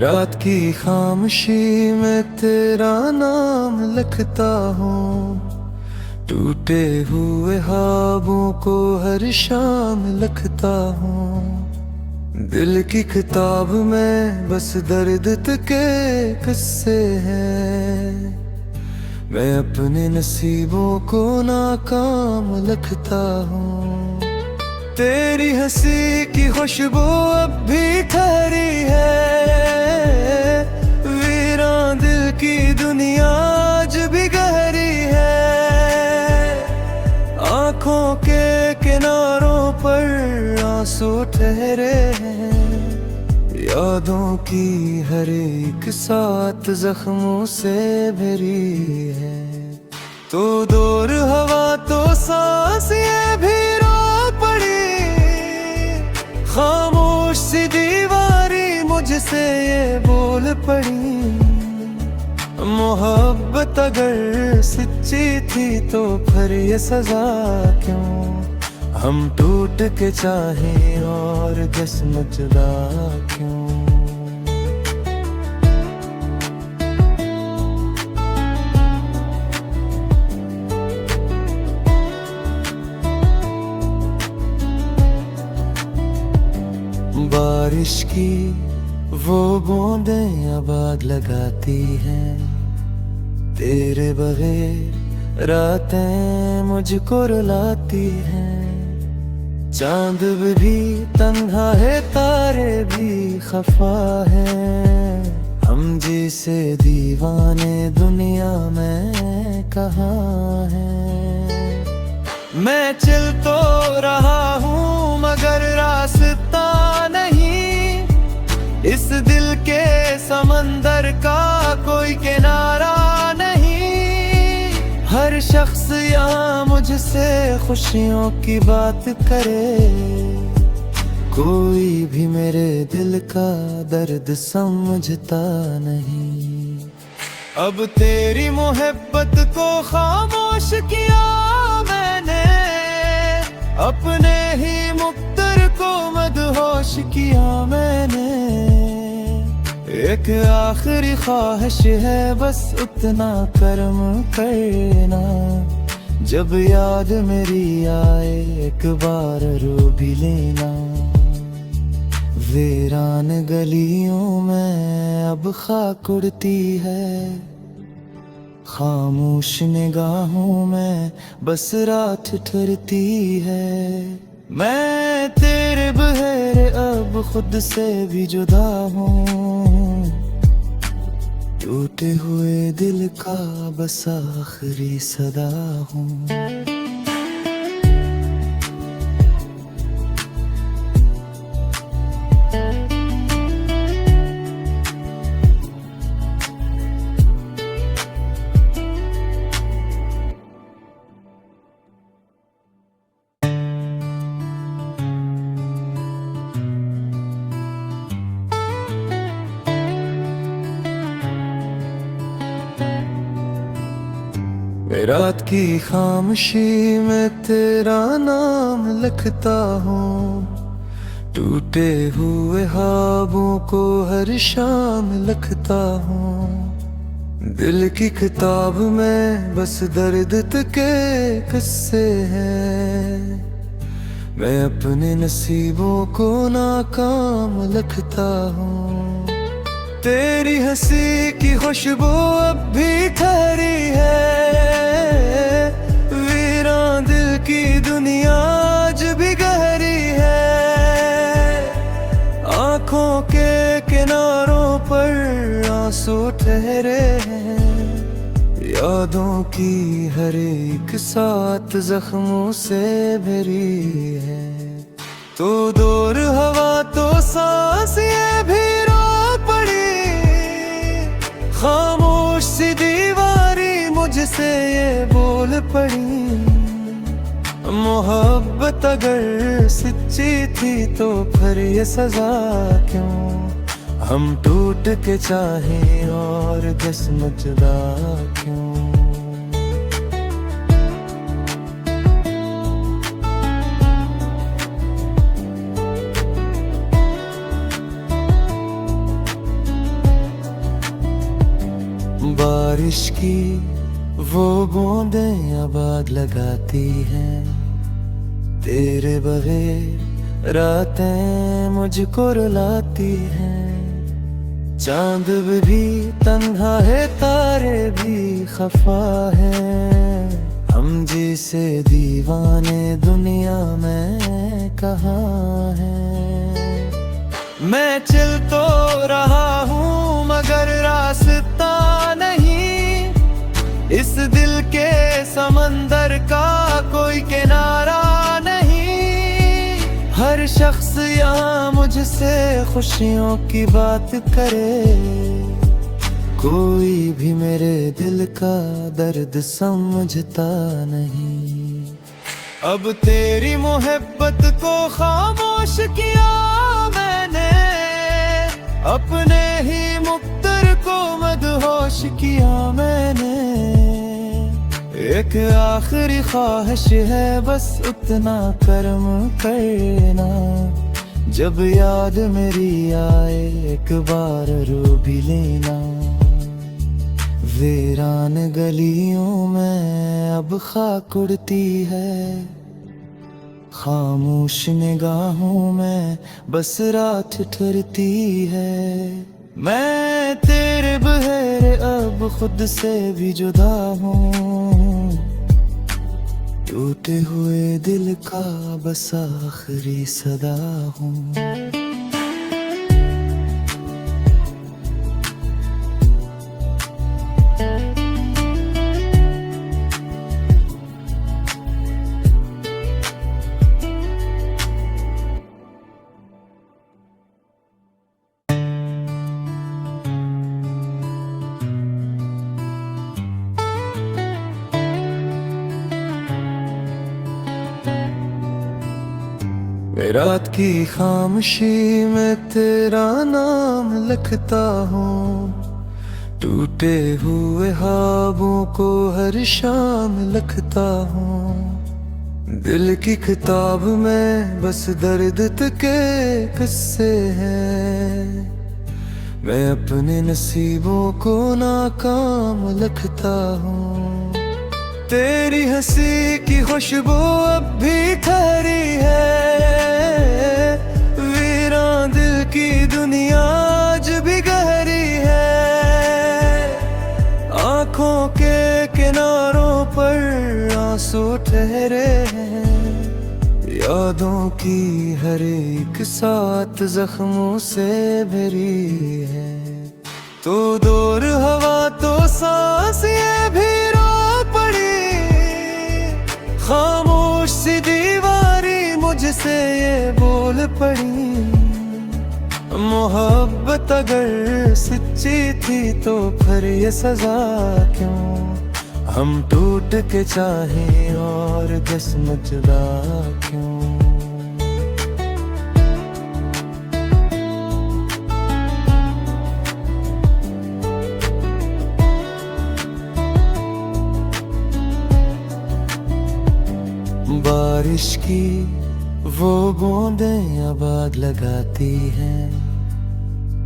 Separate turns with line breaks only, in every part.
रात की खामोशी में तेरा नाम लिखता हूँ, टूटे हुए ख्वाबों को हर शाम लिखता हूँ। दिल की किताब में बस दर्द के किस्से हैं, मैं अपने नसीबों को नाकाम लिखता हूँ। तेरी हंसी की खुशबू अब भी ठहरी है, वीरान दिल की दुनिया आज भी गहरी है। आँखों के किनारों पर आंसू ठहरे हैं, यादों की हर एक साथ जख्मों से भरी है। तो दूर हवा तो सांस ये भी रो पड़ी, खामोश सी दीवारी मुझसे ये बोल पड़ी। मोहब्बत अगर सच्ची थी तो फिर ये सजा क्यों, हम टूट के चाहें और किस्मत जुदा क्यों। बारिश की वो बूंदें आबाद लगाती हैं, तेरे बगैर रातें मुझको रुलाती हैं। चांद भी तन्हा है, तारे भी खफा है, हम जैसे दीवाने दुनिया में कहाँ हैं। मैं चल तो रहा हूँ मगर रास्ता नहीं, इस दिल के समंदर का कोई किनारा नहीं। हर शख्स यहाँ मुझसे खुशियों की बात करे, कोई भी मेरे दिल का दर्द समझता नहीं। अब तेरी मोहब्बत को खामोश किया मैंने, अपने ही मुक्तर को मदहोश किया मैंने। एक आखिरी ख्वाहिश है बस उतना कर्म करना, जब याद मेरी आए एक बार रो भी लेना। वीरान गलियों में अब खाक उड़ती है, खामोश निगाहों में बस रात ठहरती है। मैं तेरे बगैर अब खुद से भी जुदा हूँ, टूटे हुए दिल का बस आखिरी सदा हूँ। रात की खामोशी में तेरा नाम लिखता हूँ, टूटे हुए ख्वाबों को हर शाम लिखता हूँ। दिल की किताब में बस दर्द के किस्से हैं, मैं अपने नसीबों को नाकाम लिखता हूँ। तेरी हंसी की खुशबू अब भी ठहरी है, वीरान दिल की दुनिया आज भी गहरी है। आँखों के किनारों पर आंसू ठहरे हैं, यादों की हर एक साथ जख्मों से भरी है। तो दूर हवा तो सांस ये भी रो पड़ी, खामोश सी दीवारी मुझसे ये बोल पड़ी। मोहब्बत अगर सच्ची थी तो फिर ये सजा क्यों, हम टूट के चाहें और किस्मत जुदा क्यों। बारिश की वो बूंदें आबाद लगाती हैं, तेरे बगैर रातें मुझको रुलाती हैं। चांद भी तन्हा है, तारे भी खफा हैं, हम जिसे दीवाने दुनिया में कहाँ हैं। मैं चल तो रहा हूँ मगर रास्ता नहीं, इस दिल के समंदर का कोई किनारा नहीं। हर शख्स यहाँ मुझसे खुशियों की बात करे, कोई भी मेरे दिल का दर्द समझता नहीं। अब तेरी मोहब्बत को खामोश किया मैंने, अपने ही मुक्तर को मदहोश किया मैंने। एक आखिरी ख्वाहिश है बस उतना कर्म करना, जब याद मेरी आए एक बार रो भी लेना। वीरान गलियों में अब खाक उड़ती है, खामोश निगाहों में बस रात ठहरती है। मैं तेरे बहरे अब खुद से भी जुदा हूँ, टूटे हुए दिल का बस आखिरी सदा हूँ। रात की खामोशी में तेरा नाम लिखता हूँ, टूटे हुए ख्वाबों को हर शाम लिखता हूँ। दिल की किताब में बस दर्द के किस्से हैं, मैं अपने नसीबों को नाकाम लिखता हूँ। तेरी हंसी की खुशबू अब भी ठहरी है, वीरान दिल की दुनिया आज भी गहरी है। आँखों के किनारों पर आंसू ठहरे हैं, यादों की हर एक साथ जख्मों से भरी है। तो दूर हवा तो सांस ये भी रो पड़ी, खामोश सी दीवारी मुझसे ये बोल पड़ी। मोहब्बत अगर सच्ची थी तो फिर ये सजा क्यों, हम टूट के चाहें और जिस्म जुदा क्यों। बारिश की वो बूंदें आबाद लगाती हैं,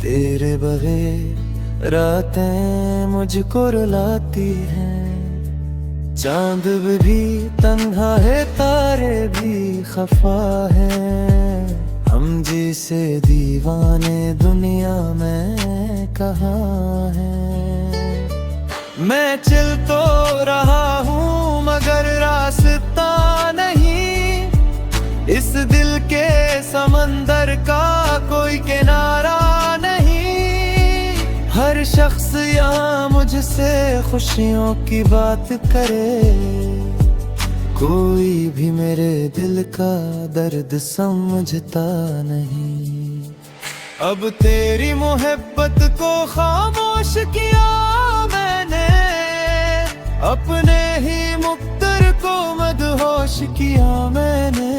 तेरे बगैर रातें मुझको रुलाती हैं। चांद भी तन्हा है, तारे भी खफा हैं, हम जिसे दीवाने दुनिया में कहाँ हैं। मैं चल तो रहा हूँ मगर रास्ता नहीं, इस दिल के समंदर का कोई किनारा नहीं। हर शख्स यहाँ मुझसे खुशियों की बात करे, कोई भी मेरे दिल का दर्द समझता नहीं। अब तेरी मोहब्बत को खामोश किया मैंने, अपने ही मुक्तर को मदहोश किया मैंने।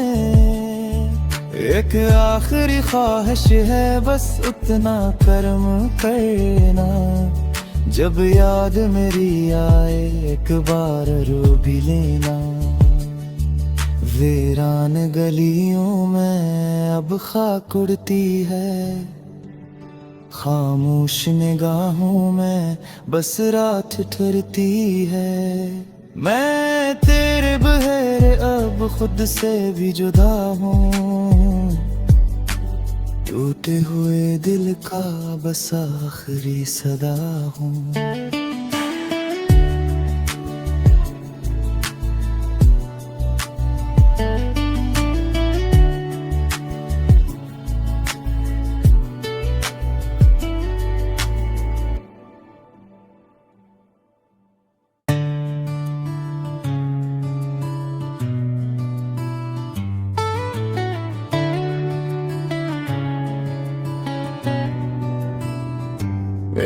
एक आखिरी ख्वाहिश है बस उतना कर्म करना, जब याद मेरी आए एक बार रो भी लेना। वीरान गलियों में अब खाक उड़ती है, खामोश निगाहों में बस रात ठहरती है। मैं तेरे बहरे अब खुद से भी जुदा हूँ, टूटे हुए दिल का बस आखिरी सदा हूँ।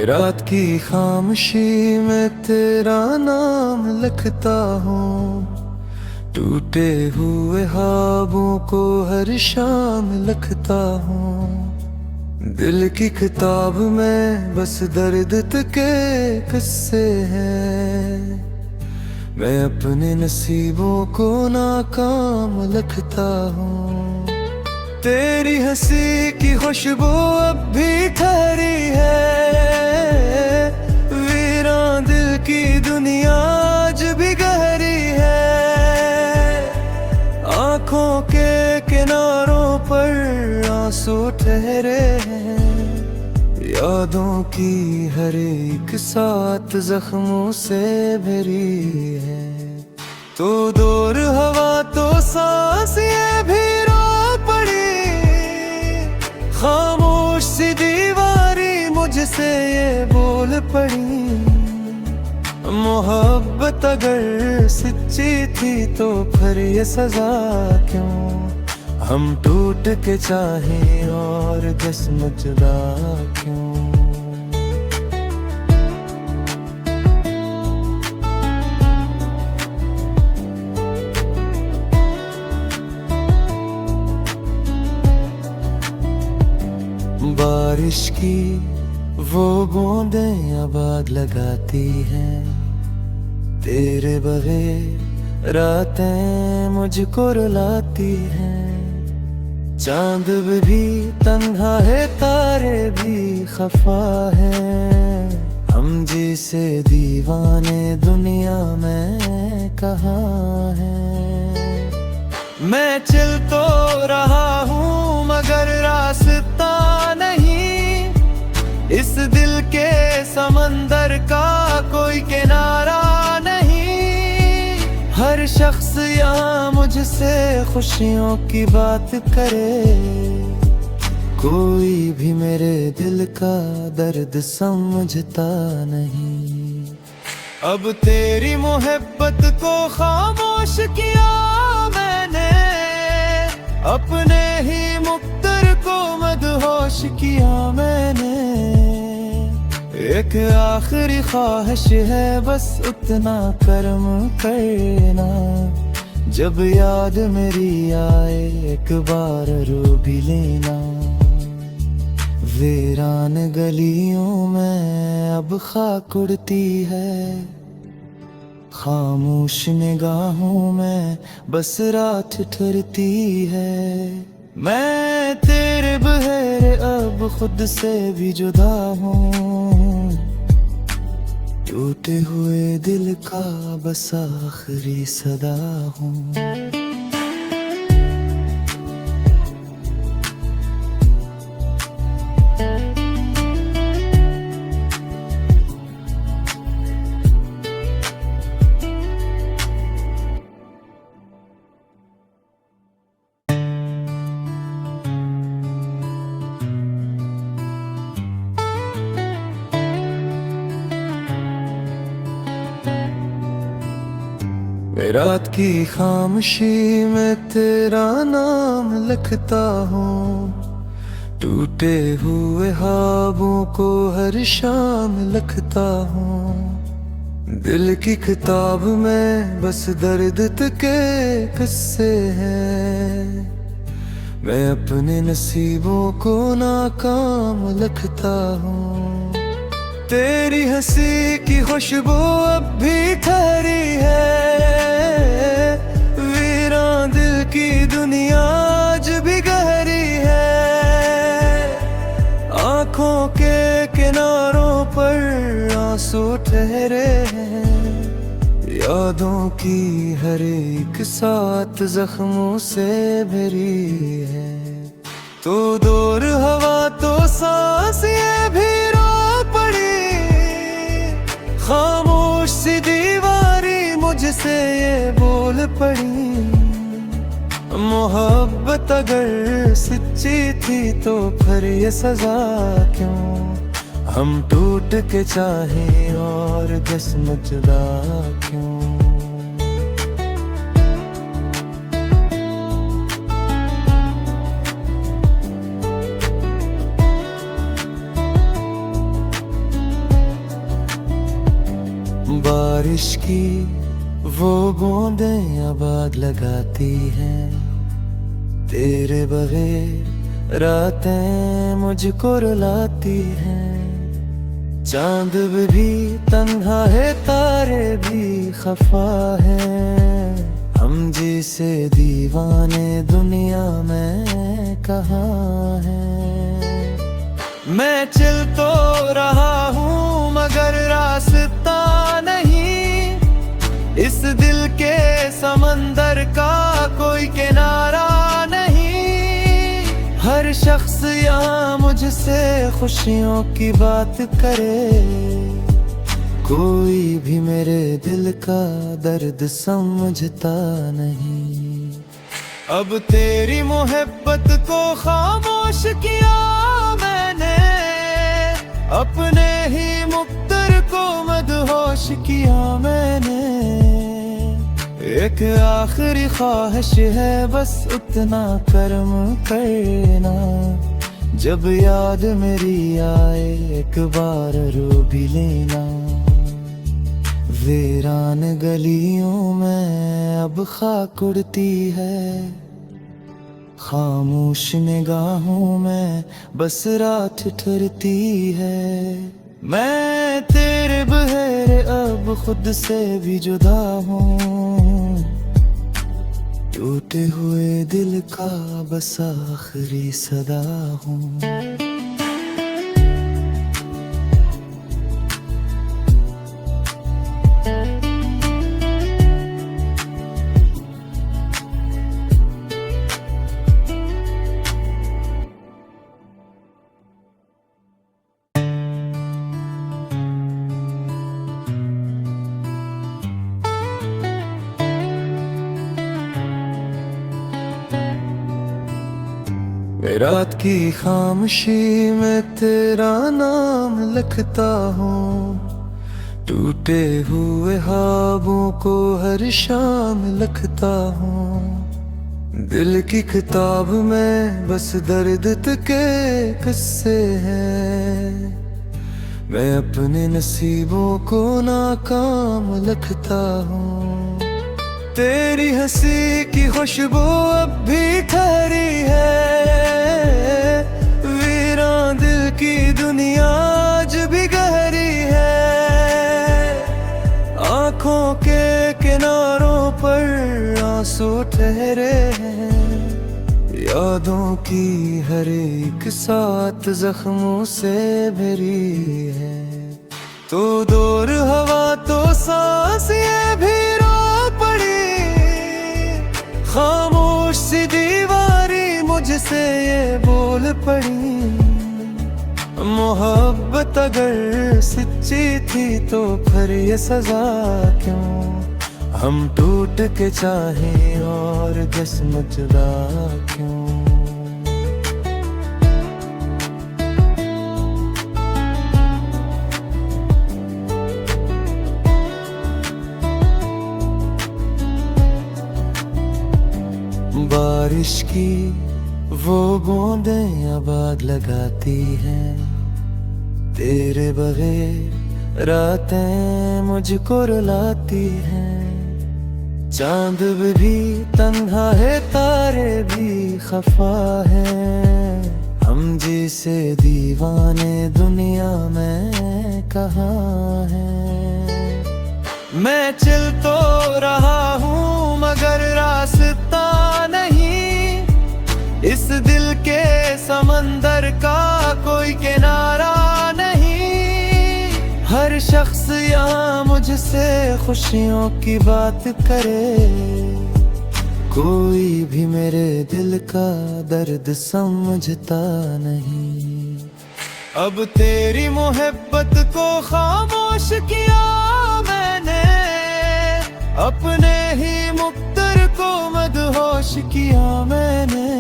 रात की खामोशी में तेरा नाम लिखता हूँ, टूटे हुए ख्वाबों को हर शाम लिखता हूँ। दिल की किताब में बस दर्द के किस्से हैं, मैं अपने नसीबों को नाकाम लिखता हूँ। तेरी हंसी की खुशबू अब भी ठहरी है, वीरान दिल की दुनिया आज भी गहरी है। आँखों के किनारों पर आंसू ठहरे हैं, यादों की हर एक साथ जख्मों से भरी है। तो दूर हवा तो सांस ये भी रो पड़ी, खामोश सी दीवारी मुझसे ये बोल पड़ी। मोहब्बत अगर सच्ची थी तो फिर ये सजा क्यों, हम टूट के चाहें और जिस्म जुदा क्यों। बारिश की वो बूंदें आबाद लगाती हैं, तेरे बगैर रातें मुझको रुलाती हैं। चांद भी तन्हा है, तारे भी खफा हैं, हम जैसे दीवाने दुनिया में कहाँ हैं। मैं चल तो रहा हूँ मगर रास्ता नहीं, इस दिल के समंदर का कोई किनारा नहीं। हर शख्स यहाँ मुझसे खुशियों की बात करे, कोई भी मेरे दिल का दर्द समझता नहीं। अब तेरी मोहब्बत को खामोश किया मैंने, अपने ही मुक्तर को मदहोश किया मैंने। एक आखिरी ख्वाहिश है बस उतना कर्म करना, जब याद मेरी आए एक बार रो भी लेना। वीरान गलियों में अब खाक उड़ती है, खामोश निगाहों में बस रात ठहरती है। मैं तेरे बहरे अब खुद से भी जुदा हूँ, टूटे हुए दिल का बस आखिरी सदा हूँ। रात की खामोशी में तेरा नाम लिखता हूँ, टूटे हुए ख्वाबों को हर शाम लिखता हूँ। दिल की किताब में बस दर्द के किस्से हैं, मैं अपने नसीबों को नाकाम लिखता हूँ। तेरी हंसी की खुशबू अब भी ठहरी है, वीरान दिल की दुनिया आज भी गहरी है। आँखों के यादों की हर एक साथ जख्मों से भरी है। तो दूर हवा तो सांस ये भी रो पड़ी, खामोश सी दीवारी मुझसे ये बोल पड़ी। मोहब्बत अगर सच्ची थी तो फिर ये सजा क्यों, हम टूट के चाहें और जिस्म जुदा क्यों। बारिश की वो बूंदें अब आग लगाती हैं, तेरे बगैर रातें मुझको रुलाती हैं। चांद भी तन्हा है, तारे भी खफा है, हम जैसे दीवाने दुनिया में कहाँ हैं। मैं चल तो रहा हूँ मगर रास्ता नहीं, इस दिल के समंदर का कोई किनारा नहीं। हर शख्स यहाँ मुझसे खुशियों की बात करे, कोई भी मेरे दिल का दर्द समझता नहीं। अब तेरी मोहब्बत को खामोश किया मैंने, अपने ही मुक्तर को मदहोश किया मैंने। एक आखिरी ख्वाहिश है बस उतना कर्म करना, जब याद मेरी आए एक बार रो भी लेना। वीरान गलियों में अब खाक उड़ती है, खामोश निगाहों में बस रात ठहरती है। मैं तेरे बहरे अब खुद से भी जुदा हूँ, टूटे हुए दिल का बस आखिरी सदा हूँ। रात की खामोशी में तेरा नाम लिखता हूँ, टूटे हुए ख्वाबों को हर शाम लिखता हूँ। दिल की किताब में बस दर्द के किस्से हैं, मैं अपने नसीबों को नाकाम लिखता हूँ। तेरी हंसी की खुशबू अब भी ठहरी है, वीरान दिल की दुनिया आज भी गहरी है। आँखों के किनारों पर आंसू ठहरे हैं, यादों की हर एक साथ जख्मों से भरी है। तो दूर हवा तो सांस ये भी रो पड़ी, खामोश सी दीवारी मुझसे ये बोल पड़ी। मोहब्बत अगर सच्ची थी तो फिर ये सजा क्यों, हम टूट के चाहें और जिस्म जुदा क्यों। बारिश की वो बूंदें अब आग लगाती हैं, तेरे बगैर रातें मुझको रुलाती हैं। चांद भी तन्हा है, तारे भी खफा है, हम जैसे दीवाने दुनिया में कहाँ हैं। मैं चल तो रहा हूँ मगर रास्ता नहीं, इस दिल के समंदर का कोई किनारा नहीं। हर शख्स यहाँ मुझसे खुशियों की बात करे, कोई भी मेरे दिल का दर्द समझता नहीं। अब तेरी मोहब्बत को खामोश किया मैंने, अपने ही मुक्तर को मदहोश किया मैंने।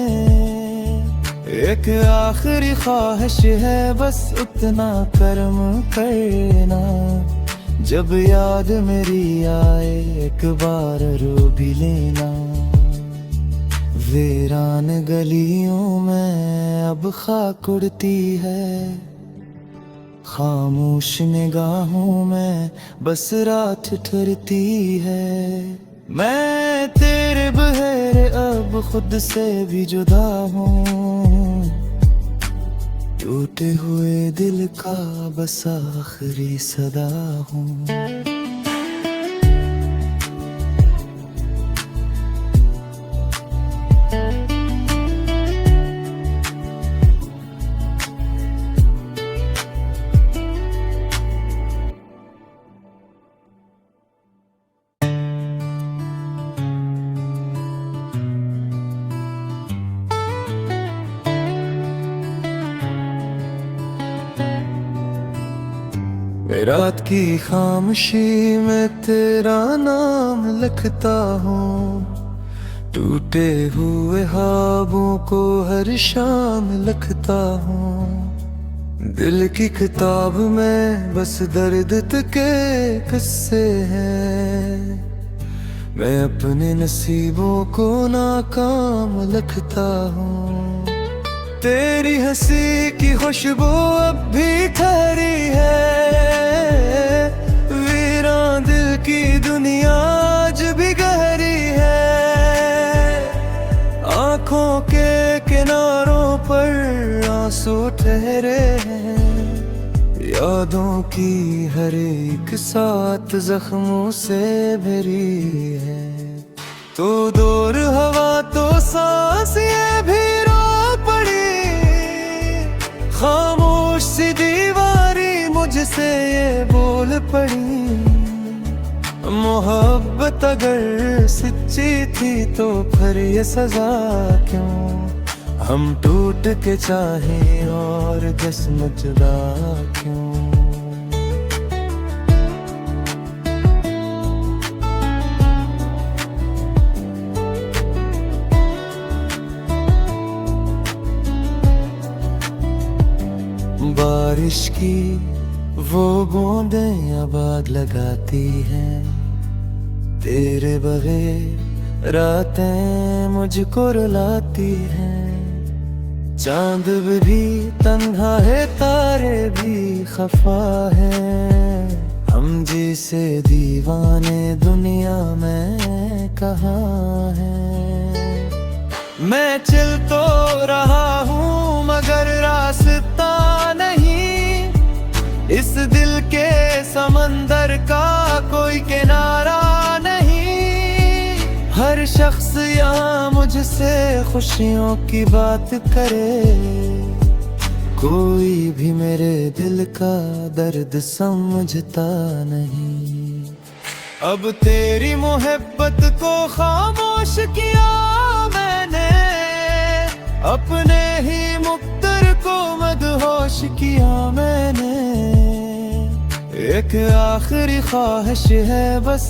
एक आखिरी ख्वाहिश है बस उतना कर्म करना, जब याद मेरी आए एक बार रो भी लेना। वीरान गलियों में अब खाक उड़ती है, खामोश निगाहों में बस रात ठहरती है। मैं तेरे बहरे अब खुद से भी जुदा हूँ, टूटे हुए दिल का बस आखिरी सदा हूँ। रात की खामोशी में तेरा नाम लिखता हूँ, टूटे हुए ख्वाबों को हर शाम लिखता हूँ। दिल की किताब में बस दर्द के किस्से हैं, मैं अपने नसीबों को नाकाम लिखता हूँ। तेरी हंसी की खुशबू अब भी ठहरी है, वीरान दिल की दुनिया आज भी गहरी है। आँखों के किनारों पर आंसू ठहरे हैं, यादों की हर एक साथ जख्मों से भरी है। तो दूर हवा तो सांस ये भी खामोश सी दीवारी मुझसे ये बोल पड़ी, मोहब्बत अगर सच्ची थी तो फिर ये सजा क्यों। हम टूट के चाहें और जिस्म जुदा क्यों। बारिश की वो बूंदें अब आग लगाती हैं, तेरे बगैर रातें मुझको रुलाती हैं। चांद भी तन्हा है, तारे भी खफा हैं, हम जैसे दीवाने दुनिया में कहाँ हैं। मैं चल तो रहा हूँ मगर रास्ता नहीं, इस दिल के समंदर का कोई किनारा नहीं। हर शख्स यहाँ मुझसे खुशियों की बात करे, कोई भी मेरे दिल का दर्द समझता नहीं। अब तेरी मोहब्बत को खामोश किया मैंने, अपने ही मुक्तर को मदहोश किया मैंने। एक आखिरी ख्वाहिश है बस